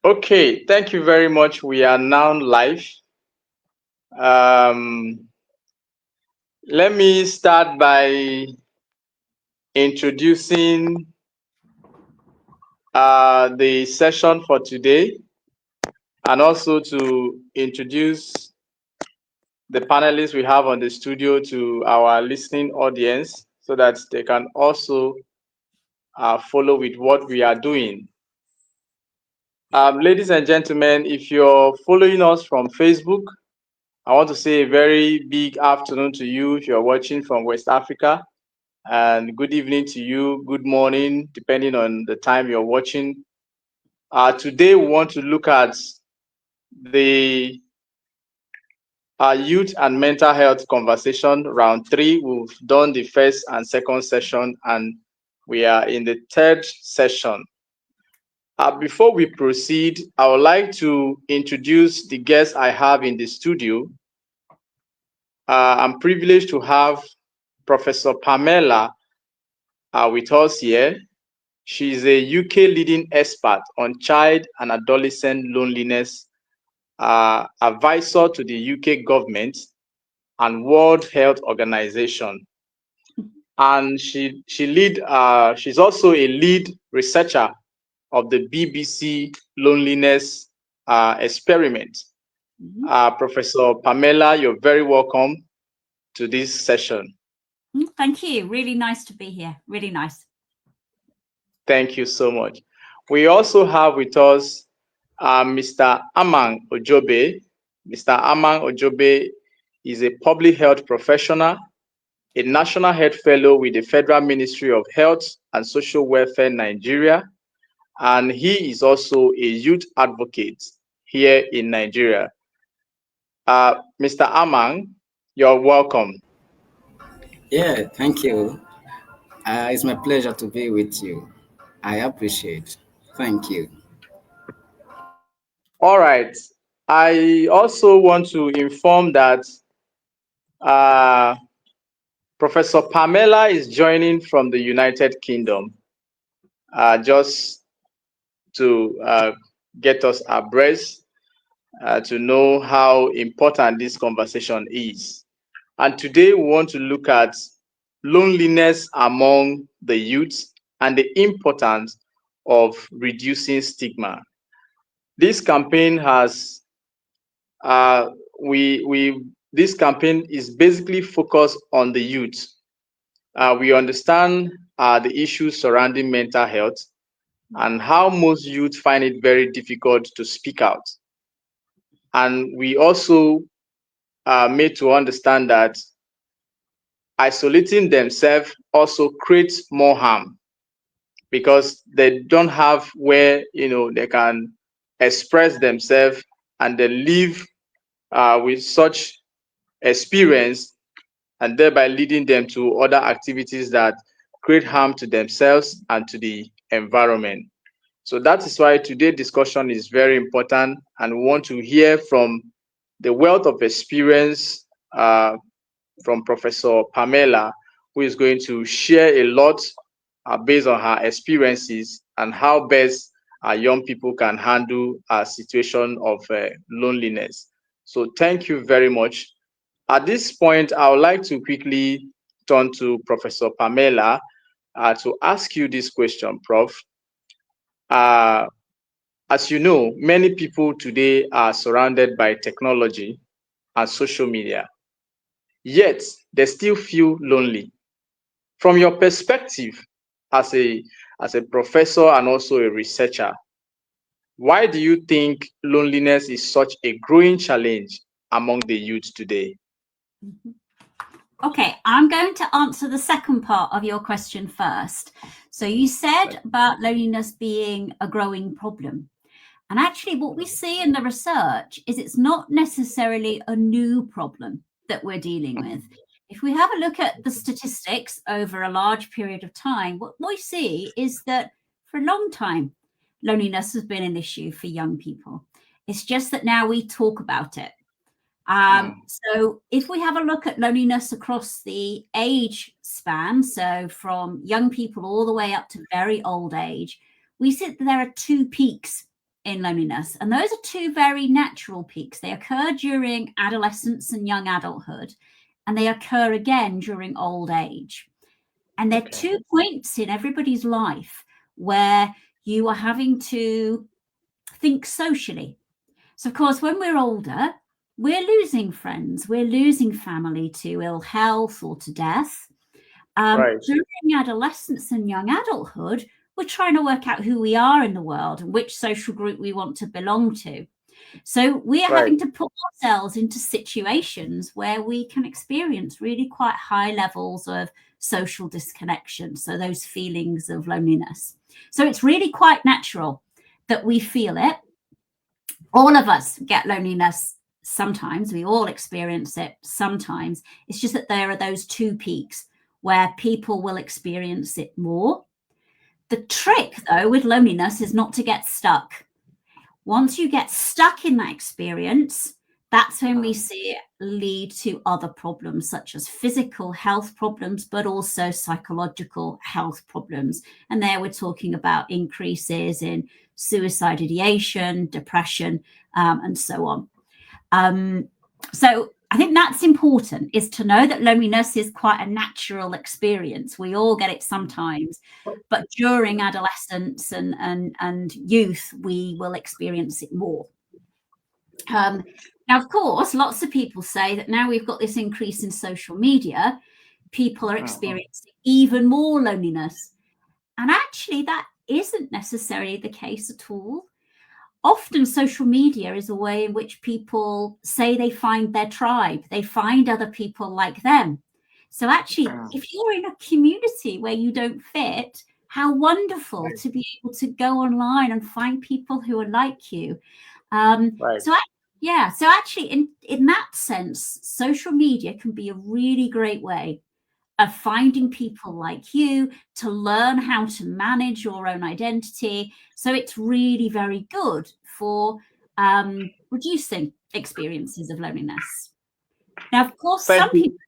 Okay, thank you very much. We are now live. Um, Let me start by introducing the session for today and also to introduce the panelists we have on the studio to our listening audience so that they can also follow with what we are doing. Ladies and gentlemen, if you're following us from Facebook, I want to say a very big afternoon to you if you're watching from West Africa, and good evening to you, good morning, depending on the time you're watching. Today, we want to look at the youth and mental health conversation round three. We've done the first and second session, and we are in the third session. Before we proceed, I would like to introduce the guests I have in the studio. I'm privileged to have Professor Pamela with us here. She is a UK leading expert on child and adolescent loneliness, advisor to the UK government and World Health Organization. And she's also a lead researcher of the BBC loneliness experiment. Professor Pamela, you're very welcome to this session. Thank you. Really nice to be here. Really nice. Thank you so much. We also have with us Mr. Amang Ojobe. Mr. Amang Ojobe is a public health professional, a National Health Fellow with the Federal Ministry of Health and Social Welfare Nigeria, and he is also a youth advocate here in Nigeria. Mr. Amang, you're welcome. Yeah, thank you. It's my pleasure to be with you. I appreciate. Thank you. All right. I also want to inform that uh, Professor Pamela is joining from the United Kingdom, just to get us abreast, to know how important this conversation is. And today we want to look at loneliness among the youth and the importance of reducing stigma. This campaign has uh, we this campaign is basically focused on the youth. We understand the issues surrounding mental health and how most youth find it very difficult to speak out. And we also made to understand that isolating themselves also creates more harm because they don't have where they can express themselves, and they live with such experience, and thereby leading them to other activities that create harm to themselves and to the environment. So that is why today's discussion is very important, and we want to hear from the wealth of experience from Professor Pamela, who is going to share a lot based on her experiences and how best young people can handle a situation of loneliness. So thank you very much. At this point, I would like to quickly turn to Professor Pamela to ask you this question, Prof. Uh, as you know, many people today are surrounded by technology and social media, yet they still feel lonely. From your perspective as a professor and also a researcher, why do you think loneliness is such a growing challenge among the youth today? Okay, I'm going to answer the second part of your question first. So you said about loneliness being a growing problem. And actually what we see in the research is it's not necessarily a new problem that we're dealing with. If we have a look at the statistics over a large period of time, what we see is that for a long time, loneliness has been an issue for young people. It's just that now we talk about it. So if we have a look at loneliness across the age span, so from young people all the way up to very old age, we see that there are two peaks in loneliness. And those are two very natural peaks. They occur during adolescence and young adulthood, and they occur again during old age. And they're two points in everybody's life where you are having to think socially. So, of course, when we're older, we're losing friends, we're losing family to ill health or to death. During adolescence and young adulthood, we're trying to work out who we are in the world and which social group we want to belong to. So we are having to put ourselves into situations where we can experience really quite high levels of social disconnection. So those feelings of loneliness. So it's really quite natural that we feel it. All of us get loneliness sometimes. We all experience it sometimes. It's just that there are those two peaks where people will experience it more. The trick, though, with loneliness is not to get stuck. Once you get stuck in that experience, that's when we see it lead to other problems, such as physical health problems, but also psychological health problems. And there we're talking about increases in suicide ideation, depression, and so on. So I think that's important, is to know that loneliness is quite a natural experience. We all get it sometimes, but during adolescence and youth, we will experience it more. Now, of course, lots of people say that now we've got this increase in social media, people are experiencing even more loneliness. And actually, that isn't necessarily the case at all. Often social media is a way in which people say they find their tribe, they find other people like them. So actually, if you're in a community where you don't fit, how wonderful to be able to go online and find people who are like you. So actually, in that sense, social media can be a really great way of finding people like you, to learn how to manage your own identity. So it's really very good for reducing experiences of loneliness. Now, of course, some people,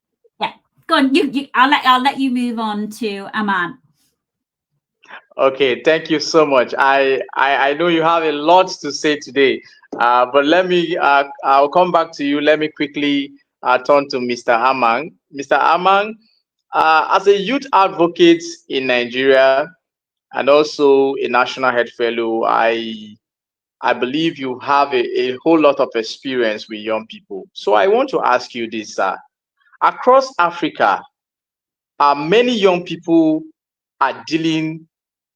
go on. I'll let you move on to Amang. Okay, thank you so much. I know you have a lot to say today, but I'll come back to you. Let me quickly turn to Mr. Amang. Mr. Amang, as a youth advocate in Nigeria and also a National Health Fellow, I believe you have a whole lot of experience with young people. So I want to ask you this, sir. Across Africa, many young people are dealing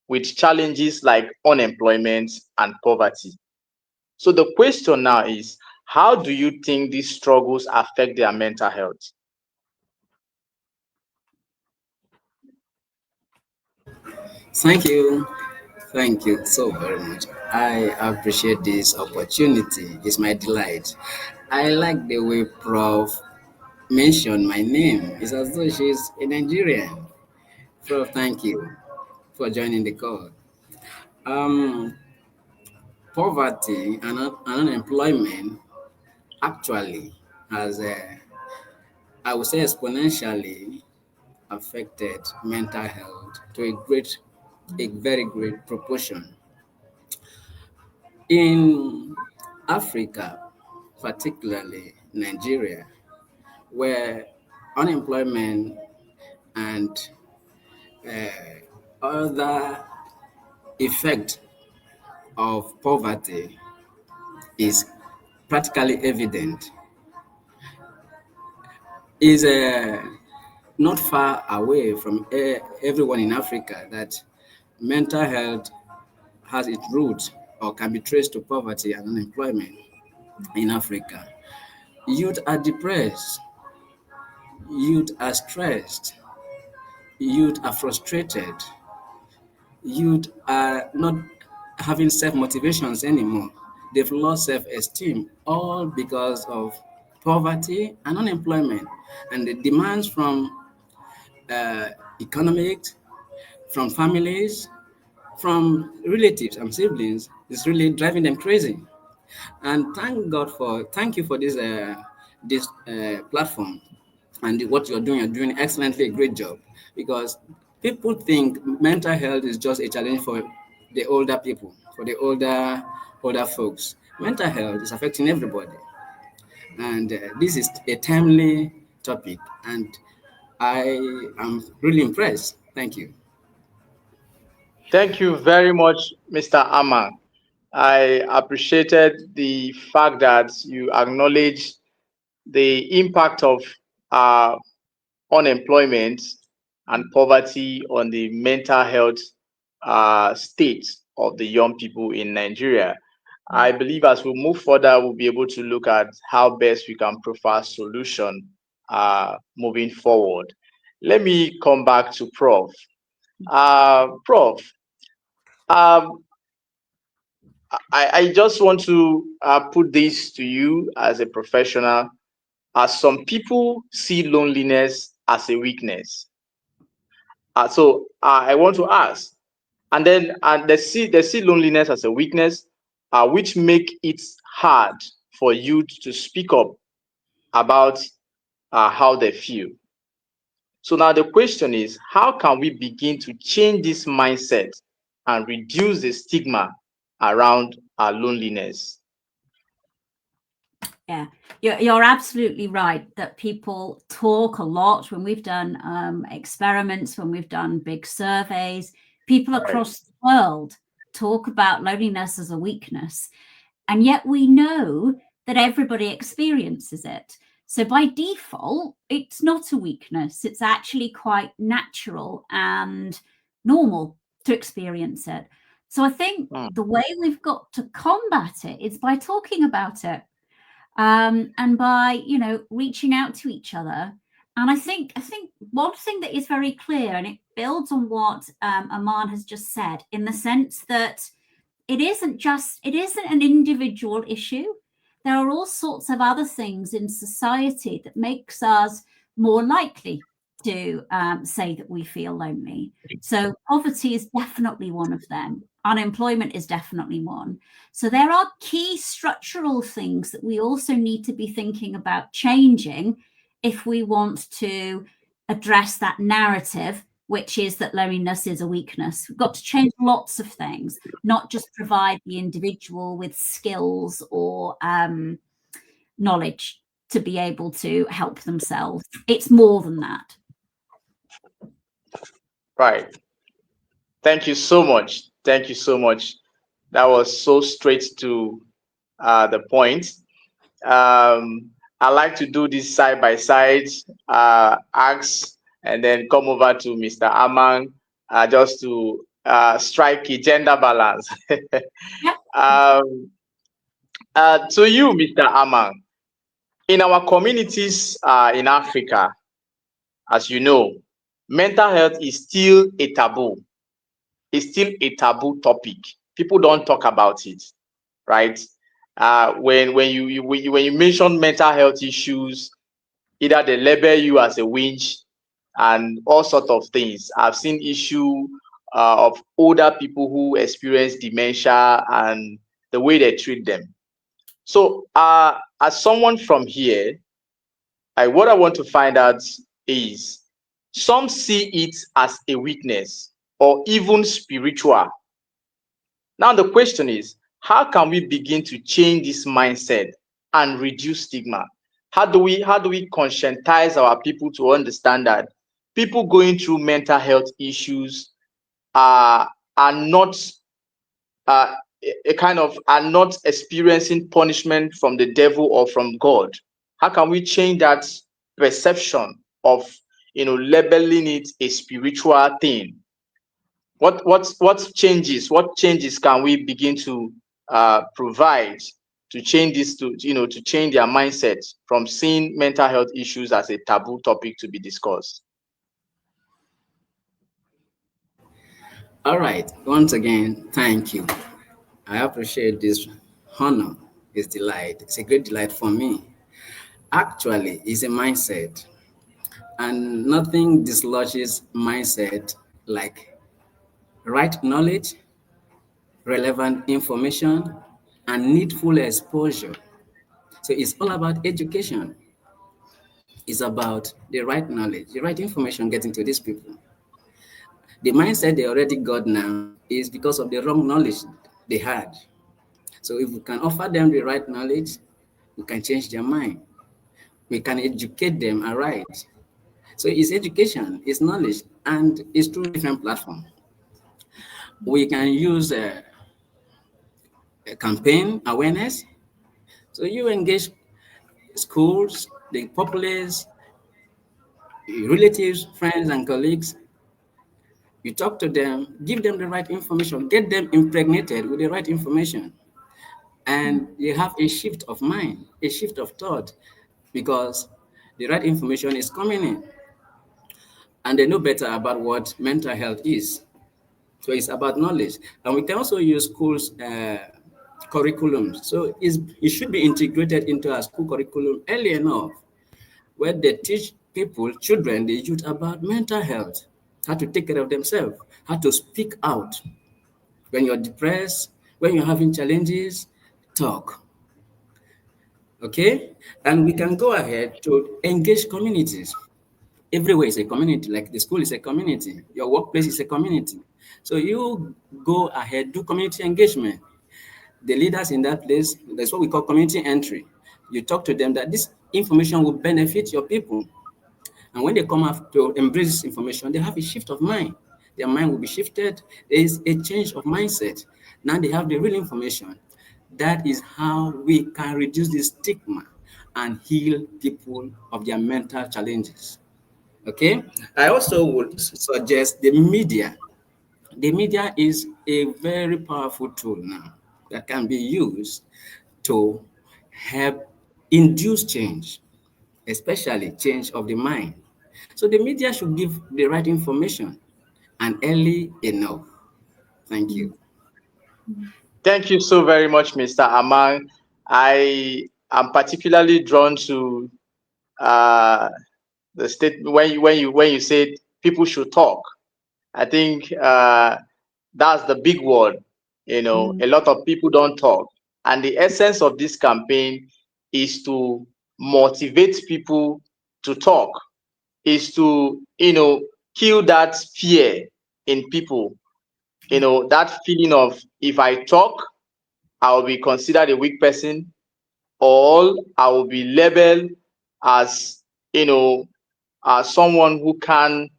with challenges like unemployment and poverty. So the question now is, how do you think these struggles affect their mental health? Thank you. Thank you so very much. I appreciate this opportunity. It's my delight. I like the way Prof mentioned my name. It's as though she's a Nigerian. Prof, thank you for joining the call. Um, Poverty and unemployment actually has, I would say, exponentially affected mental health to a very great proportion. In Africa, particularly Nigeria, where unemployment and other effect of poverty is practically evident, is not far away from everyone in Africa that mental health has its roots or can be traced to poverty and unemployment in Africa. Youth are depressed, youth are stressed, youth are frustrated, youth are not having self motivations anymore. They've lost self esteem, all because of poverty and unemployment. And the demands from uh, economics, from families, from relatives and siblings is really driving them crazy. And thank you for this platform and what you're doing excellently a great job, because people think mental health is just a challenge for the older people. for the older folks. Mental health is affecting everybody, and this is a timely topic, and I am really impressed. Thank you. Thank you very much, Mr. Amang. I appreciated the fact that you acknowledge the impact of uh, unemployment and poverty on the mental health state of the young people in Nigeria. I believe as we move further, we'll be able to look at how best we can provide solution moving forward. Let me come back to Prof. Prof, um, I just want to put this to you as a professional, as some people see loneliness as a weakness. So I want to ask, and they see loneliness as a weakness, which make it hard for youth to speak up about how they feel. So now the question is, how can we begin to change this mindset and reduce the stigma around our loneliness? Yeah, you're absolutely right that people talk a lot when we've done experiments, when we've done big surveys. People Right. across the world talk about loneliness as a weakness, and yet we know that everybody experiences it. So by default, it's not a weakness. It's actually quite natural and normal to experience it. So I think Mm. the way we've got to combat it is by talking about it, and by reaching out to each other. And I think one thing that is very clear, and it builds on what Aman has just said, in the sense that it isn't an individual issue. There are all sorts of other things in society that makes us more likely to say that we feel lonely. So poverty is definitely one of them. Unemployment is definitely one. So there are key structural things that we also need to be thinking about changing if we want to address that narrative, which is that loneliness is a weakness. We've got to change lots of things, not just provide the individual with skills or knowledge to be able to help themselves. It's more than that. Right. Thank you so much. Thank you so much. That was so straight to the point. I like to do this side by side, ask, and then come over to Mr. Amang just to strike a gender balance. Yeah. um, to you, Mr. Amang, in our communities in Africa, as you know, mental health is still a taboo. It's still a taboo topic. People don't talk about it, right? When you mention mental health issues, either they label you as a winch and all sort of things. I've seen issue of older people who experience dementia and the way they treat them. So, as someone from here, what I want to find out is, some see it as a weakness or even spiritual. Now the question is, how can we begin to change this mindset and reduce stigma? How do we conscientize our people to understand that people going through mental health issues are not a kind of are not experiencing punishment from the devil or from God? How can we change that perception of labeling it a spiritual thing? What changes can we begin to provide to change this, to change their mindset from seeing mental health issues as a taboo topic to be discussed? All right. Once again, thank you. I appreciate this honor. It's delight. It's a great delight for me. Actually, it's a mindset, and nothing dislodges mindset like right knowledge, relevant information, and needful exposure. So it's all about education. It's about the right knowledge, the right information getting to these people. The mindset they already got now is because of the wrong knowledge they had. So if we can offer them the right knowledge, we can change their mind. We can educate them aright. So it's education, it's knowledge, and it's through different platforms. We can use a campaign awareness. So you engage schools, the populace, relatives, friends, and colleagues. You talk to them, give them the right information, get them impregnated with the right information. And you have a shift of mind, a shift of thought, because the right information is coming in. And they know better about what mental health is. So it's about knowledge. And we can also use schools' curriculums. So it should be integrated into our school curriculum early enough, where they teach people, children, the youth about mental health, how to take care of themselves, how to speak out. When you're depressed, when you're having challenges, talk. Okay? And we can go ahead to engage communities. Everywhere is a community, like the school is a community, your workplace is a community. So you go ahead, do community engagement. The leaders in that place, that's what we call community entry. You talk to them that this information will benefit your people. And when they come up to embrace this information, they have a shift of mind. Their mind will be shifted. There is a change of mindset. Now they have the real information. That is how we can reduce the stigma and heal people of their mental challenges. Okay? I also would suggest the media. The media is a very powerful tool now that can be used to help induce change, especially change of the mind. So the media should give the right information and early enough. Thank you. Thank you so very much, Mr. Amang. I am particularly drawn to uh, the statement when you said people should talk. I think that's the big word. A lot of people don't talk, and the essence of this campaign is to motivate people to talk, is to kill that fear in people. That feeling of, if I talk, I will be considered a weak person, or I will be labeled as someone who can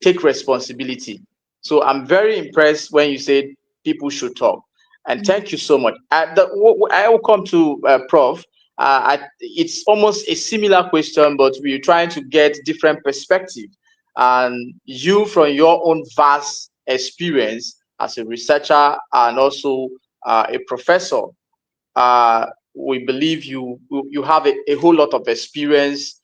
take responsibility. So I'm very impressed when you said people should talk, and thank you so much. I will come to Prof. It's almost a similar question, but we're trying to get different perspective. And you, from your own vast experience as a researcher and also a professor, uh, we believe you have a whole lot of experience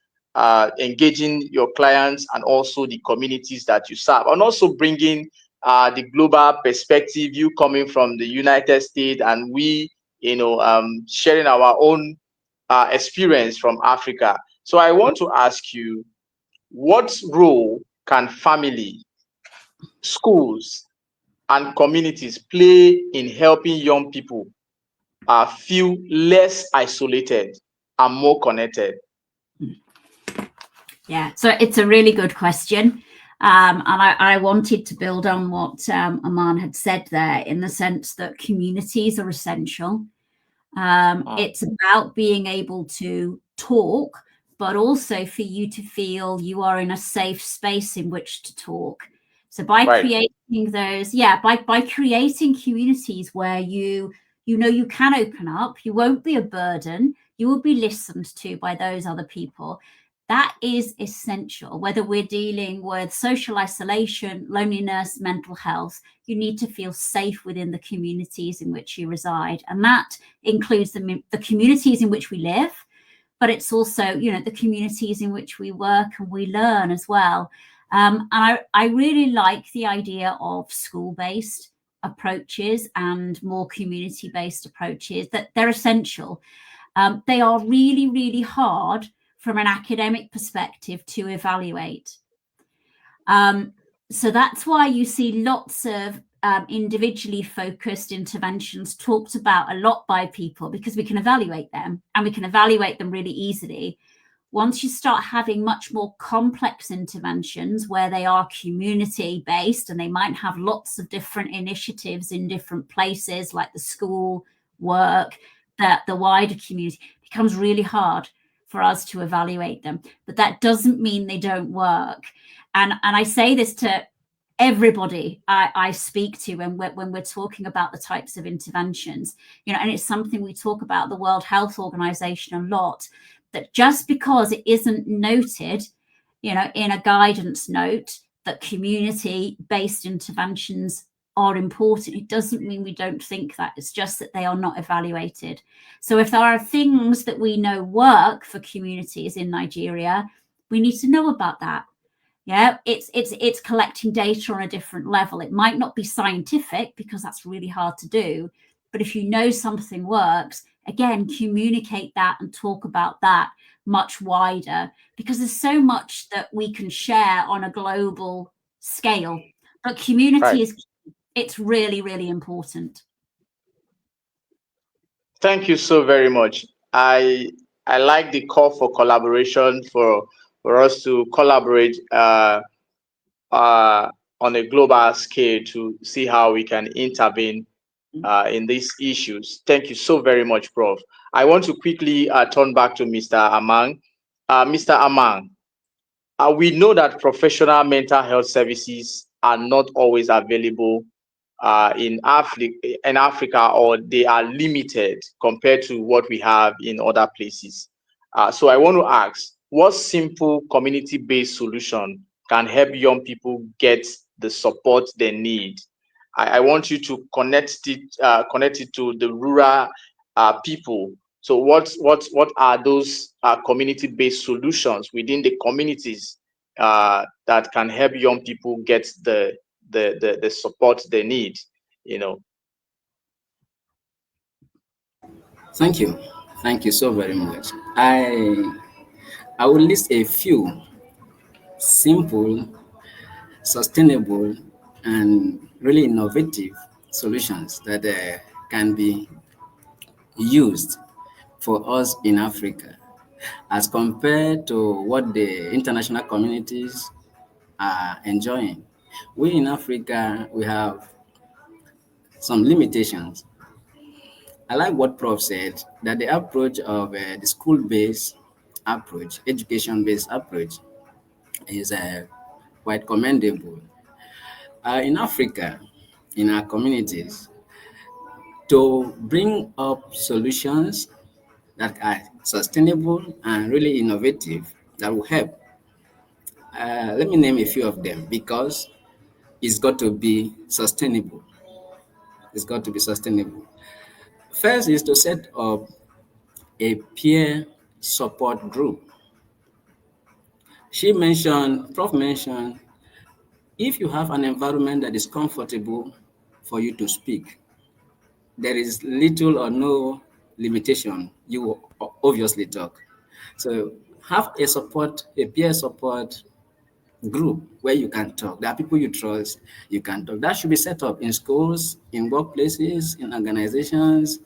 engaging your clients and also the communities that you serve, and also bringing the global perspective. You coming from the United States, and we, sharing our own experience from Africa. So I want to ask you, what role can family, schools, and communities play in helping young people feel less isolated and more connected? Yeah, so it's a really good question. And I wanted to build on what Amang had said there, in the sense that communities are essential. It's about being able to talk, but also for you to feel you are in a safe space in which to talk. So by creating those, by creating communities where you can open up, you won't be a burden, you will be listened to by those other people. That is essential. Whether we're dealing with social isolation, loneliness, mental health, you need to feel safe within the communities in which you reside. And that includes the communities in which we live, but it's also, the communities in which we work and we learn as well. And I really like the idea of school-based approaches and more community-based approaches, that they're essential. They are really, really hard from an academic perspective to evaluate. So that's why you see lots of individually focused interventions talked about a lot by people, because we can evaluate them, and we can evaluate them really easily. once you start having much more complex interventions where they are community based and they might have lots of different initiatives in different places like the school, work, that the wider community, becomes really hard for us to evaluate them. But that doesn't mean they don't work. And I say this to everybody I speak to when we're talking about the types of interventions, and it's something we talk about the World Health Organization a lot, that just because it isn't noted, in a guidance note that community-based interventions are important, it doesn't mean we don't think that. It's just that they are not evaluated. So if there are things that we know work for communities in Nigeria, we need to know about that. Yeah, it's collecting data on a different level. It might not be scientific because that's really hard to do, but if you know something works, again, communicate that and talk about that much wider, because there's so much that we can share on a global scale. But community it's really, really important. Thank you so very much. I like the call for collaboration for us to collaborate on a global scale to see how we can intervene in these issues. Thank you so very much, Prof. I want to quickly turn back to Mr. Amang. Mr. Amang, we know that professional mental health services are not always available in Africa, or they are limited compared to what we have in other places. So I want to ask, what simple community-based solution can help young people get the support they need? I want you to connect it to the rural people. So what are those community-based solutions within the communities that can help young people get the support they need? Thank you. Thank you so very much. I will list a few simple, sustainable, and really innovative solutions that can be used for us in Africa as compared to what the international communities are enjoying. We in Africa, we have some limitations. I like what Prof said, that the approach of the school-based approach, education-based approach, is quite commendable. In Africa, in our communities, to bring up solutions that are sustainable and really innovative that will help. Let me name a few of them, because it's got to be sustainable. It's got to be sustainable. First is to set up a peer support group. Prof mentioned, if you have an environment that is comfortable for you to speak, there is little or no limitation. You will obviously talk. So have a peer support group where you can talk. There are people you trust, you can talk. That should be set up in schools, in workplaces, in organizations,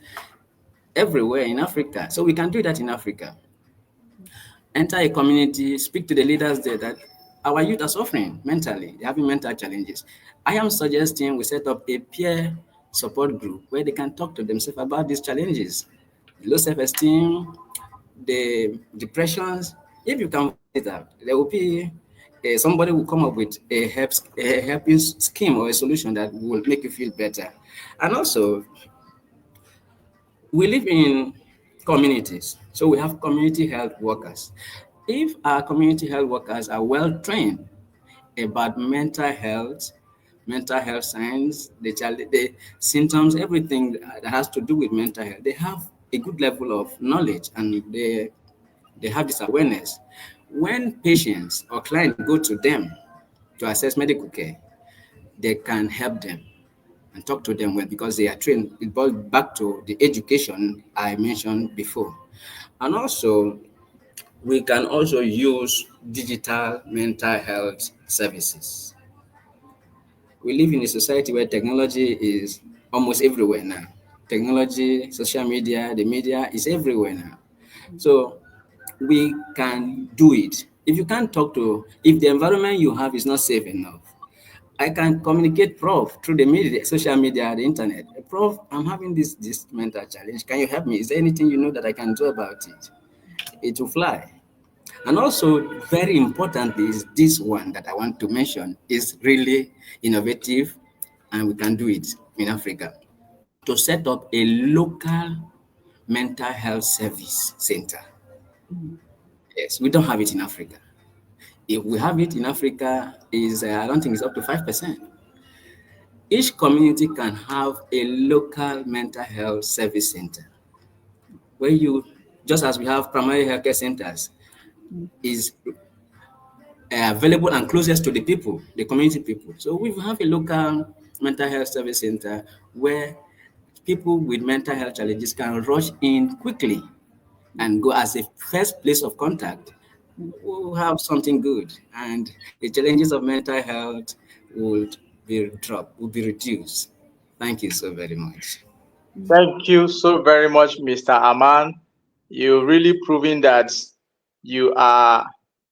everywhere in Africa. So we can do that in Africa. Enter a community, speak to the leaders there that our youth are suffering mentally, they're having mental challenges. I am suggesting we set up a peer support group where they can talk to themselves about these challenges, low self-esteem, the depressions. If you can voice it out, there will be somebody will come up with a helping scheme or a solution that will make you feel better. And also, we live in communities, so we have community health workers. If our community health workers are well trained about mental health science, the symptoms, everything that has to do with mental health, they have a good level of knowledge and they have this awareness. When patients or clients go to them to access medical care, they can help them and talk to them well because they are trained. It boils back to the education I mentioned before. And also, we can also use digital mental health services. We live in a society where technology is almost everywhere now. Technology, social media, the media is everywhere now. So we can do it. If you can't talk to, if the environment you have is not safe enough, I can communicate, Prof, through the media, social media, the internet. Prof, I'm having this mental challenge. Can you help me? Is there anything you know that I can do about it? It will fly. And also, very importantly, is this one that I want to mention is really innovative, and we can do it in Africa to set up a local mental health service center. Mm. Yes, we don't have it in Africa. If we have it in Africa, is I don't think it's up to 5%. Each community can have a local mental health service center where you, just as we have primary healthcare centers, Mm. is available and closest to the people, the community people. So we have a local mental health service center where people with mental health challenges can rush in quickly and go as a first place of contact. Mm. We'll have something good, and the challenges of mental health would be dropped, will be reduced. Thank you so very much. Mm. Thank you so very much, Mr. Aman. You really proving that you are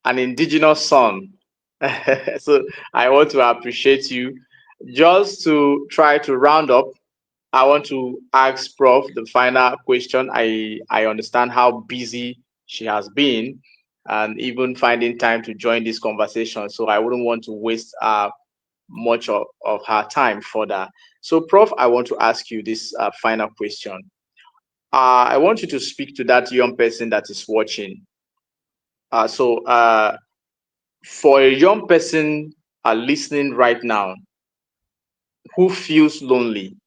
an indigenous son. So I want to appreciate you. Just to try to round up, I want to ask Prof the final question. I understand how busy she has been and even finding time to join this conversation. So I wouldn't want to waste much of her time further. So, Prof, I want to ask you this final question. I want you to speak to that young person that is watching. For a young person listening right now who feels lonely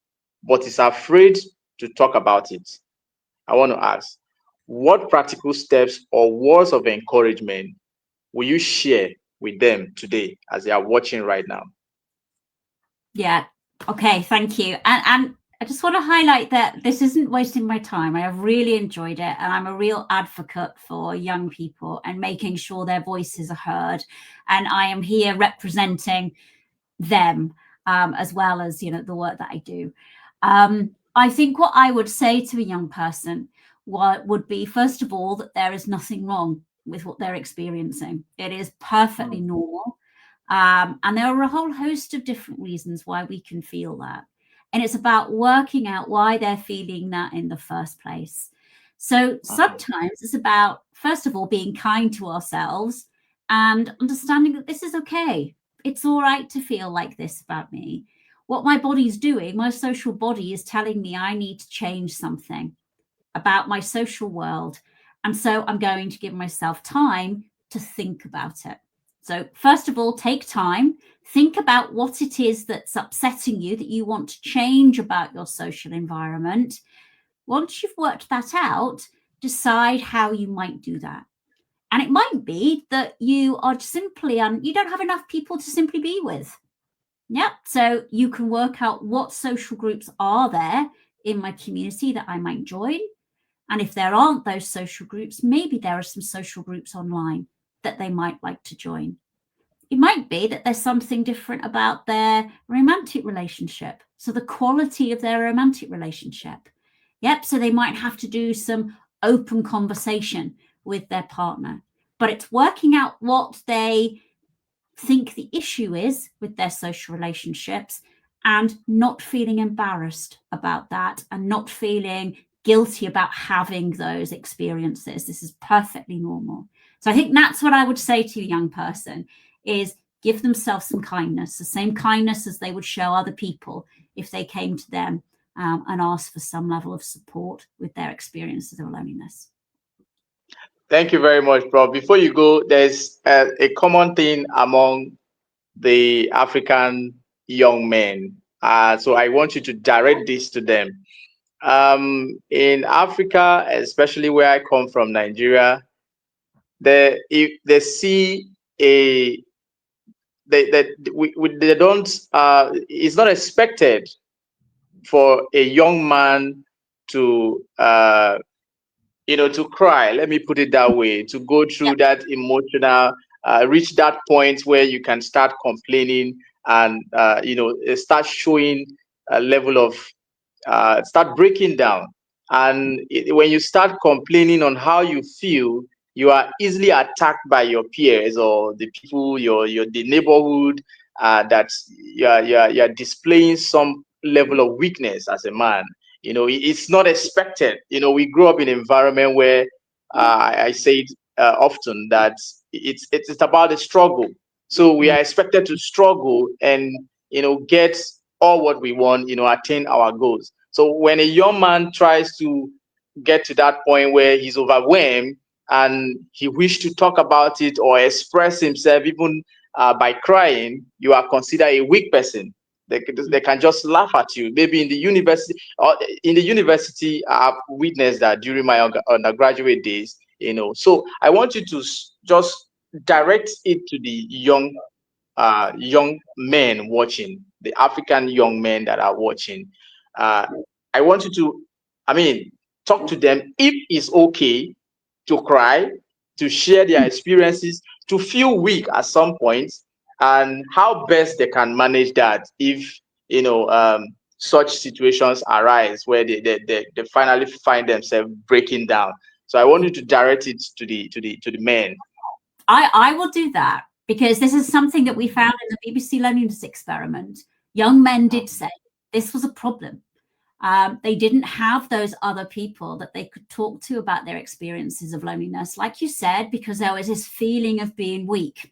but is afraid to talk about it, I want to ask, what practical steps or words of encouragement will you share with them today as they are watching right now? Yeah. Okay. Thank you. And I just want to highlight that this isn't wasting my time. I have really enjoyed it, and I'm a real advocate for young people and making sure their voices are heard. And I am here representing them, as well as the work that I do. I think what I would say to a young person would be, first of all, that there is nothing wrong with what they're experiencing. It is perfectly normal. And there are a whole host of different reasons why we can feel that. And it's about working out why they're feeling that in the first place. So sometimes it's about, first of all, being kind to ourselves and understanding that this is okay. It's all right to feel like this about me. What my body's doing, my social body is telling me I need to change something about my social world. And so I'm going to give myself time to think about it. So, first of all, take time, think about what it is that's upsetting you that you want to change about your social environment. Once you've worked that out, decide how you might do that. And it might be that you are simply, you don't have enough people to simply be with. Yep. So you can work out what social groups are there in my community that I might join. And if there aren't those social groups, maybe there are some social groups online that they might like to join. It might be that there's something different about their romantic relationship. So the quality of their romantic relationship. Yep. So they might have to do some open conversation with their partner. But it's working out what they think the issue is with their social relationships and not feeling embarrassed about that and not feeling guilty about having those experiences. This is perfectly normal. So I think that's what I would say to a young person is give themselves some kindness, the same kindness as they would show other people if they came to them and asked for some level of support with their experiences of loneliness. Thank you very much, Prof. Before you go, there's a common thing among the African young men. So I want you to direct this to them. In Africa, especially where I come from, Nigeria, if they see a they don't. It's not expected for a young man to to cry. Let me put it that way. To go through Yep. that emotional, reach that point where you can start complaining and start showing a level of start breaking down. And when you start complaining on how you feel, you are easily attacked by your peers or the people, your the neighborhood, that you are displaying some level of weakness as a man. It's not expected. We grow up in an environment where, I say it often, that it's about the struggle. So we are expected to struggle and get all what we want, attain our goals. So when a young man tries to get to that point where he's overwhelmed and he wished to talk about it or express himself, even by crying, you are considered a weak person. They can just laugh at you. Maybe in the university, I've witnessed that during my undergraduate days. So I want you to just direct it to the young men watching, the African young men that are watching. Uh, I want you to, I mean, talk to them if it's okay to cry, to share their experiences, to feel weak at some point, and how best they can manage that if such situations arise where they finally find themselves breaking down. So I want you to direct it to the men. I will do that, because this is something that we found in the BBC loneliness experiment. Young men did say this was a problem. They didn't have those other people that they could talk to about their experiences of loneliness, like you said, because there was this feeling of being weak.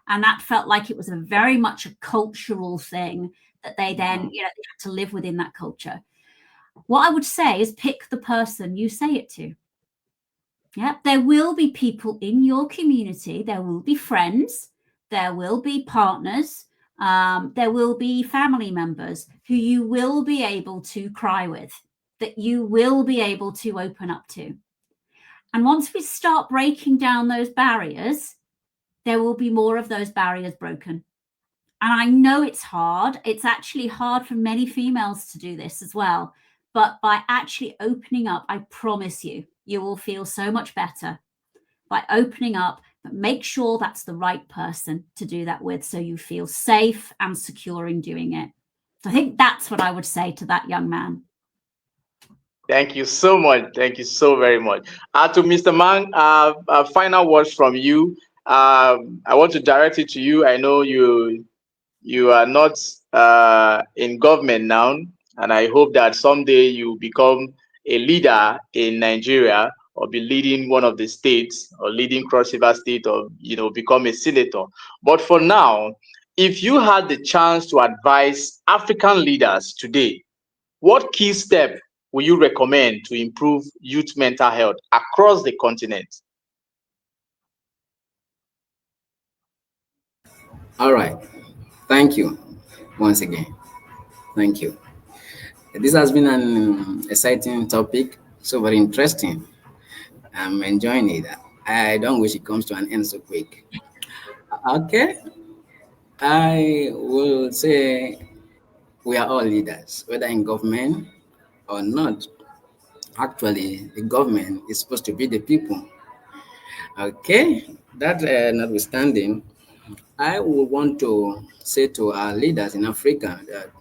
And that felt like it was a very much a cultural thing that they then, they had to live within that culture. What I would say is pick the person you say it to. Yeah, there will be people in your community, there will be friends, there will be partners, there will be family members who you will be able to cry with, that you will be able to open up to. And once we start breaking down those barriers, there will be more of those barriers broken. And I know it's hard. It's actually hard for many females to do this as well. But by actually opening up, I promise you, you will feel so much better by opening up. But make sure that's the right person to do that with, so you feel safe and secure in doing it. So I think that's what I would say to that young man. Thank you so much. Thank you so very much. To Mr. Mang, final words from you. I want to direct it to you. I know you are not in government now, and I hope that someday you become a leader in Nigeria, or be leading one of the states, or leading Cross River State, or become a senator. But for now, if you had the chance to advise African leaders today, what key step will you recommend to improve youth mental health across the continent? All right. Thank you once again. Thank you. This has been an exciting topic, so very interesting. I'm enjoying it. I don't wish it comes to an end so quick. Okay. I will say we are all leaders, whether in government or not. Actually, the government is supposed to be the people. Okay. That notwithstanding, I would want to say to our leaders in Africa that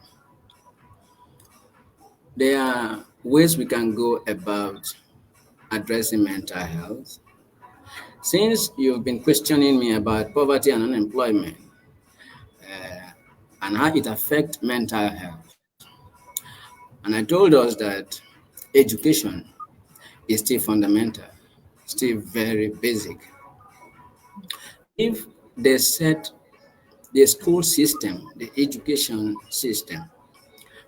there are ways we can go about addressing mental health. Since you've been questioning me about poverty and unemployment, and how it affects mental health, and I told us that education is still fundamental, still very basic. If they set the school system, the education system,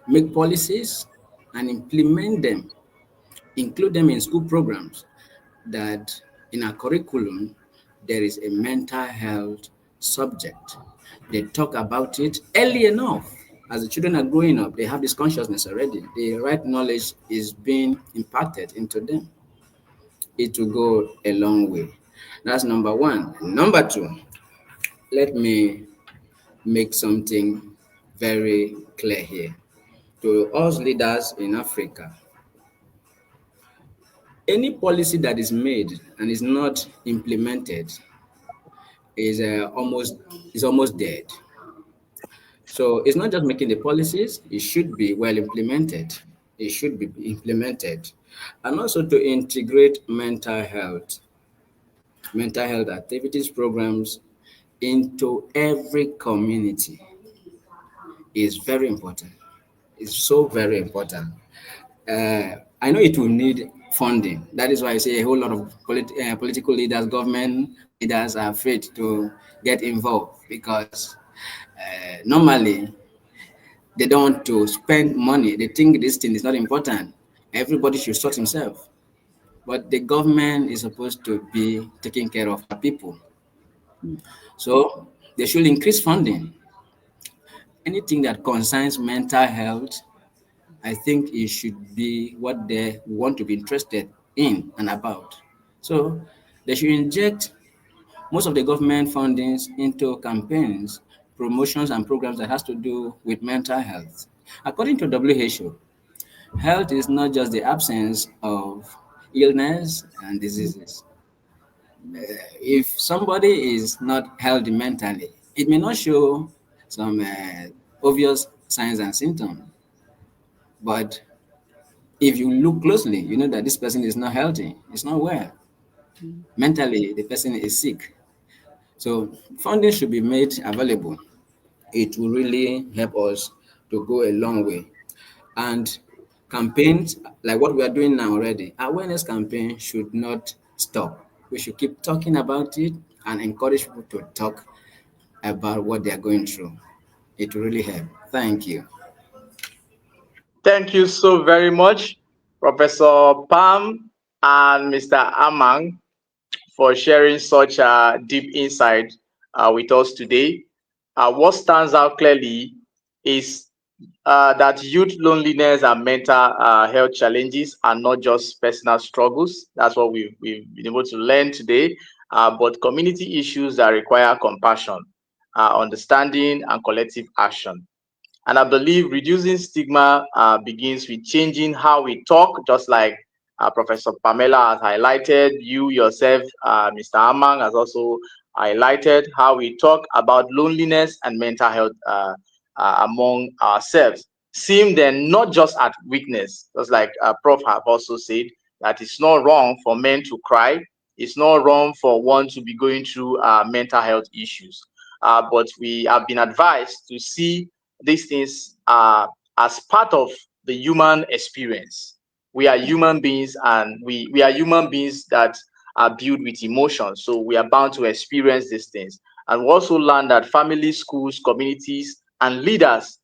make policies and implement them, include them in school programs, that in our curriculum there is a mental health subject. They talk about it early enough. As the children are growing up, they have this consciousness already. The right knowledge is being imparted into them. It will go a long way. That's number one. Number two, let me make something very clear here. To us leaders in Africa, any policy that is made and is not implemented is almost dead. So it's not just making the policies; it should be well implemented. It should be implemented, and also to integrate mental health mental health activities programs into every community is very important. It's so very important. I know it will need funding. That is why I say a whole lot of political leaders, government leaders are afraid to get involved because normally they don't want to spend money. They think this thing is not important. Everybody should sort himself. But the government is supposed to be taking care of our people. So they should increase funding. Anything that concerns mental health, I think it should be what they want to be interested in and about. So they should inject most of the government fundings into campaigns, promotions, and programs that has to do with mental health. According to WHO, health is not just the absence of illness and diseases. If somebody is not healthy mentally, it may not show some obvious signs and symptoms, but if you look closely, you know that this person is not healthy, it's not well. Mentally, the person is sick. So funding should be made available. It will really help us to go a long way. And campaigns like what we are doing now already, awareness campaign should not stop. We should keep talking about it and encourage people to talk about what they are going through. It will really help. Thank you. Thank you so very much, Professor Pam and Mr. Amang, for sharing such a deep insight with us today. What stands out clearly is that youth loneliness and mental health challenges are not just personal struggles. That's what we've been able to learn today, but community issues that require compassion, understanding, and collective action. And I believe reducing stigma begins with changing how we talk, just like Professor Pamela has highlighted, you yourself, Mr. Amang, has also highlighted how we talk about loneliness and mental health among ourselves. Seeing them not just at weakness, just like Prof have also said, that it's not wrong for men to cry, it's not wrong for one to be going through mental health issues. But we have been advised to see these things are as part of the human experience. We are human beings, and we are human beings that are built with emotions. So we are bound to experience these things. And we also learn that families, schools, communities, and leaders,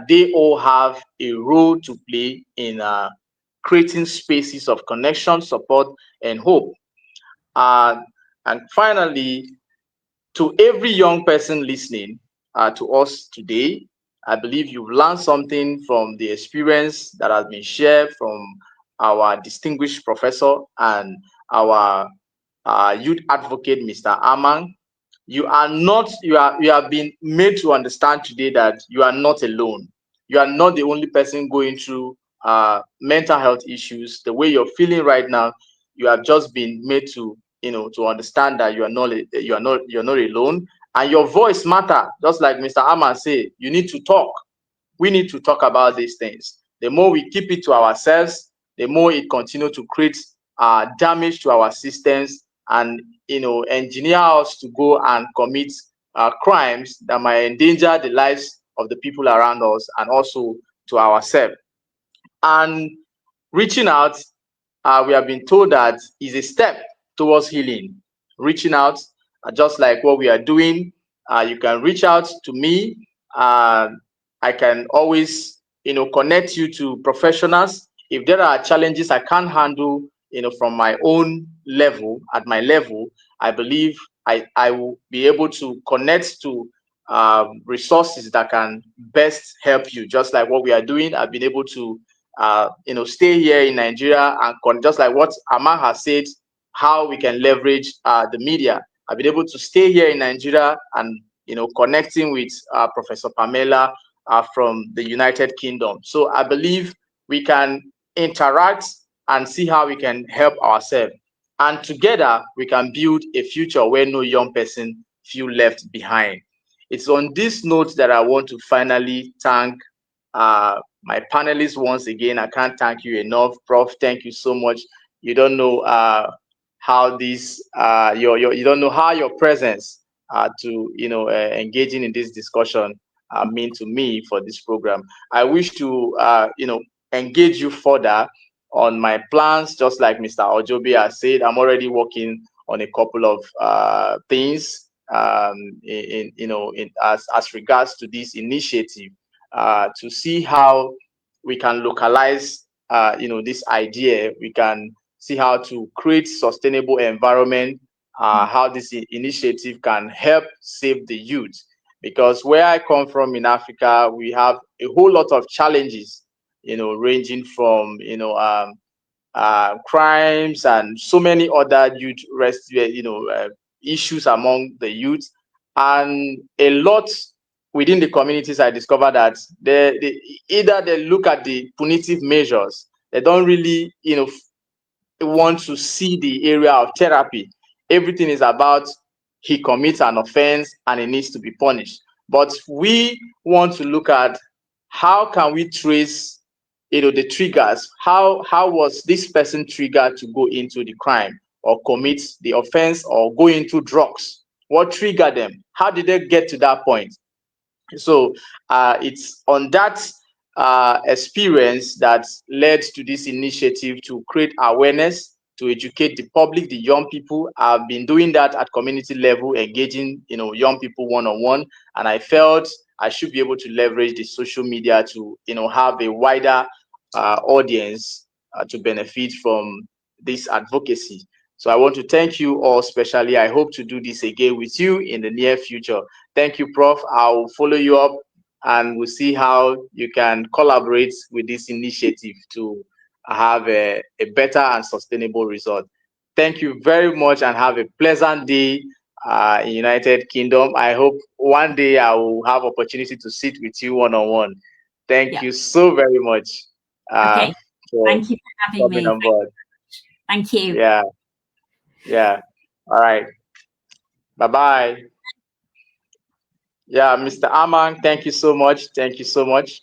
they all have a role to play in creating spaces of connection, support, and hope. Uh, and finally, to every young person listening to us today, I believe you've learned something from the experience that has been shared from our distinguished professor and our youth advocate, Mr. Amang. You have been made to understand today that you are not alone. You are not the only person going through mental health issues. The way you're feeling right now, you have just been made to, to understand that you're not alone, and your voice matter. Just like Mr. Aman said, you need to talk. We need to talk about these things. The more we keep it to ourselves, the more it continue to create damage to our systems, and engineer us to go and commit crimes that might endanger the lives of the people around us and also to ourselves. And reaching out, we have been told that is a step towards healing. Reaching out, just like what we are doing, you can reach out to me. Uh, I can always, connect you to professionals. If there are challenges I can't handle, from my own level, at my level, I believe I will be able to connect to resources that can best help you. Just like what we are doing, I've been able to stay here in Nigeria and just like what Amang has said, how we can leverage the media. I've been able to stay here in Nigeria and connecting with Professor Pamela from the United Kingdom. So I believe we can interact and see how we can help ourselves. And together we can build a future where no young person feel left behind. It's on this note that I want to finally thank my panelists once again. I can't thank you enough. Prof, thank you so much. You don't know how this you don't know how your presence to engaging in this discussion mean to me for this program. I wish to engage you further on my plans, just like Mr. Ojobi has said. I'm already working on a couple of things in as regards to this initiative, to see how we can localize this idea. We can see how to create sustainable environment, how this initiative can help save the youth. Because where I come from in Africa, we have a whole lot of challenges, ranging from crimes and so many other youth issues among the youth, and a lot within the communities. I discovered that they either they look at the punitive measures, they don't really want to see the area of therapy. Everything is about he commits an offense and he needs to be punished. But we want to look at how can we trace the triggers. How was this person triggered to go into the crime or commit the offense or go into drugs? What triggered them? How did they get to that point? So it's on that experience that led to this initiative to create awareness, to educate the public, the young people. I've been doing that at community level, engaging young people one-on-one, and I felt I should be able to leverage the social media to have a wider audience to benefit from this advocacy. So I want to thank you all specially. I hope to do this again with you in the near future. Thank you, Prof. I'll follow you up and we'll see how you can collaborate with this initiative to have a better and sustainable result. Thank you very much and have a pleasant day in United Kingdom. I hope one day I will have opportunity to sit with you one-on-one. Thank Yeah. you so very much Okay. for Thank you for having coming me. on board. Thank you. Yeah, yeah. All right. Bye-bye. Yeah, Mr. Amang, thank you so much. Thank you so much.